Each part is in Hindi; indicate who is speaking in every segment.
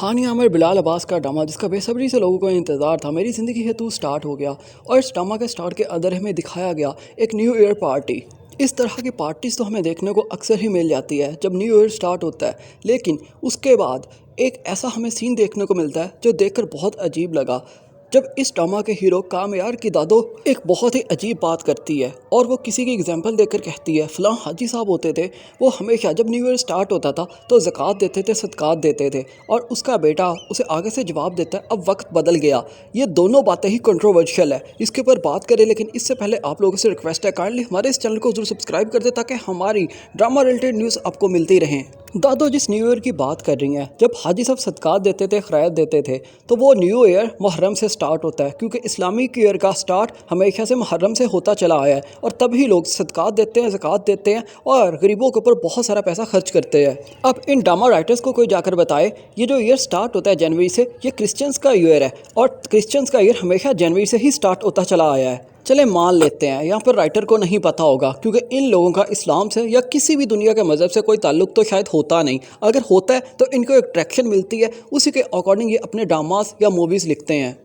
Speaker 1: हानिया आमिर बिलाल अब्बास का ड्रामा जिसका बेसब्री से लोगों को इंतज़ार था मेरी ज़िंदगी है तू स्टार्ट हो गया। और इस ड्रामा के स्टार्ट के अंदर हमें दिखाया गया एक न्यू ईयर पार्टी। इस तरह की पार्टीज़ तो हमें देखने को अक्सर ही मिल जाती है जब न्यू ईयर स्टार्ट होता है, लेकिन उसके बाद एक ऐसा हमें सीन देखने को मिलता है जो देखकर बहुत अजीब लगा। जब इस ड्रामा के हीरो कामयार की दादो एक बहुत ही अजीब बात करती है और वो किसी की एग्जाम्पल देकर कहती है फलां हाजी साहब होते थे, वो हमेशा जब न्यू ईयर स्टार्ट होता था तो ज़कात देते थे, सदकात देते थे, और उसका बेटा उसे आगे से जवाब देता है अब वक्त बदल गया। ये दोनों बातें ही कंट्रोवर्शियल है, इसके ऊपर बात करें, लेकिन इससे पहले आप लोगों से रिक्वेस्ट है काइंडली हमारे इस चैनल को जरूर सब्सक्राइब कर दे ताकि हमारी ड्रामा रिलेटेड न्यूज़ आपको मिलती रहें। दादो जिस न्यू ईयर की बात कर रही हैं, जब हाजी साहब सदकात देते थे, खैरात देते थे, तो वो न्यू ईयर मुहर्रम से स्टार्ट होता है क्योंकि इस्लामिक ईयर का स्टार्ट हमेशा से मुहर्रम से होता चला आया है और तभी लोग सदकात देते हैं, ज़कात देते हैं और गरीबों के ऊपर बहुत सारा पैसा खर्च करते हैं। अब इन ड्रामा राइटर्स को कोई जाकर बताए ये जो ईयर स्टार्ट होता है जनवरी से, ये क्रिश्चियंस का ईयर है और क्रिश्चियंस का ईयर हमेशा जनवरी से ही स्टार्ट होता चला आया है। चले मान लेते हैं यहाँ पर राइटर को नहीं पता होगा क्योंकि इन लोगों का इस्लाम से या किसी भी दुनिया के मज़हब से कोई ताल्लुक तो शायद होता नहीं। अगर होता है तो इनको एक ट्रैक्शन मिलती है, उसी के अकॉर्डिंग ये अपने ड्रामास या मूवीज़ लिखते हैं।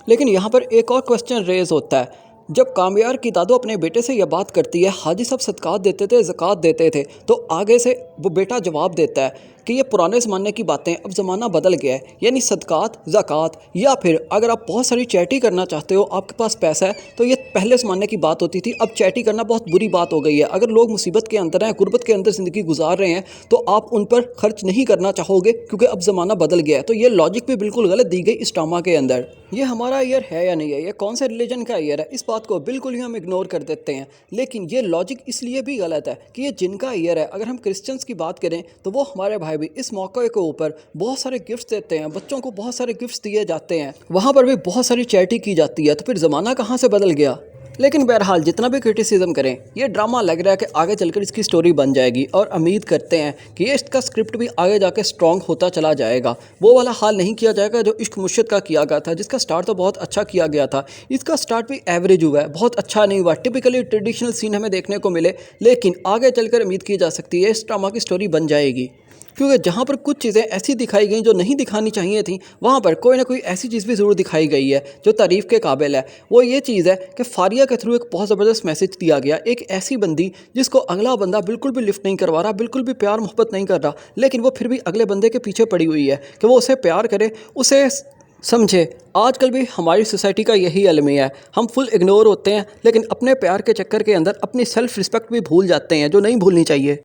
Speaker 1: लेकिन यहाँ पर एक और क्वेश्चन रेज होता है, जब कामयार की दादो अपने बेटे से यह बात करती है हाजी साहब सदकात देते थे, ज़कात देते थे, तो आगे से वो बेटा जवाब देता है कि ये पुराने ज़माने की बातें, अब ज़माना बदल गया है। यानी सदकात, ज़कात या फिर अगर आप बहुत सारी चैरिटी करना चाहते हो, आपके पास पैसा है, तो ये पहले ज़माने की बात होती थी, अब चैरिटी करना बहुत बुरी बात हो गई है। अगर लोग मुसीबत के अंदर हैं, गुर्बत के अंदर ज़िंदगी गुजार रहे हैं, तो आप उन पर खर्च नहीं करना चाहोगे क्योंकि अब ज़माना बदल गया है। तो ये लॉजिक भी बिल्कुल गलत दी गई इस ड्रामा के अंदर। ये हमारा ईयर है या नहीं है, ये कौन से रिलीजन का ईयर है, इस बात को बिल्कुल ही हम इग्नोर कर देते हैं। लेकिन ये लॉजिक इसलिए भी गलत है कि ये जिनका ईयर है, अगर हम क्रिश्चियंस की बात करें तो वो हमारे भाई भी इस मौके के ऊपर बहुत सारे गिफ्ट्स देते हैं, बच्चों को बहुत सारे गिफ्ट्स दिए जाते हैं, वहाँ पर भी बहुत सारी चैरिटी की जाती है। तो फिर ज़माना कहाँ से बदल गया। लेकिन बहरहाल जितना भी क्रिटिसिज्म करें, ये ड्रामा लग रहा है कि आगे चलकर इसकी स्टोरी बन जाएगी और उम्मीद करते हैं कि ये इसका स्क्रिप्ट भी आगे जाके स्ट्रॉन्ग होता चला जाएगा। वो वाला हाल नहीं किया जाएगा जो इश्क मुर्शिद का किया गया था, जिसका स्टार्ट तो बहुत अच्छा किया गया था। इसका स्टार्ट भी एवरेज हुआ है, बहुत अच्छा नहीं हुआ, टिपिकली ट्रेडिशनल सीन हमें देखने को मिले। लेकिन आगे चलकर उम्मीद की जा सकती है इस ड्रामा की स्टोरी बन जाएगी, क्योंकि जहाँ पर कुछ चीज़ें ऐसी दिखाई गई जो नहीं दिखानी चाहिए थी, वहाँ पर कोई ना कोई ऐसी चीज़ भी ज़रूर दिखाई गई है जो तारीफ़ के काबिल है। वो ये चीज़ है कि फारिया के थ्रू एक बहुत ज़बरदस्त मैसेज दिया गया, एक ऐसी बंदी जिसको अगला बंदा बिल्कुल भी लिफ्ट नहीं करवा रहा, बिल्कुल भी प्यार मोहब्बत नहीं कर रहा, लेकिन वो फिर भी अगले बंदे के पीछे पड़ी हुई है कि वो उसे प्यार करे, उसे समझे। आजकल भी हमारी सोसाइटी का यही अलमिया है, हम फुल इग्नोर होते हैं लेकिन अपने प्यार के चक्कर के अंदर अपनी सेल्फ़ रिस्पेक्ट भी भूल जाते हैं जो नहीं भूलनी चाहिए।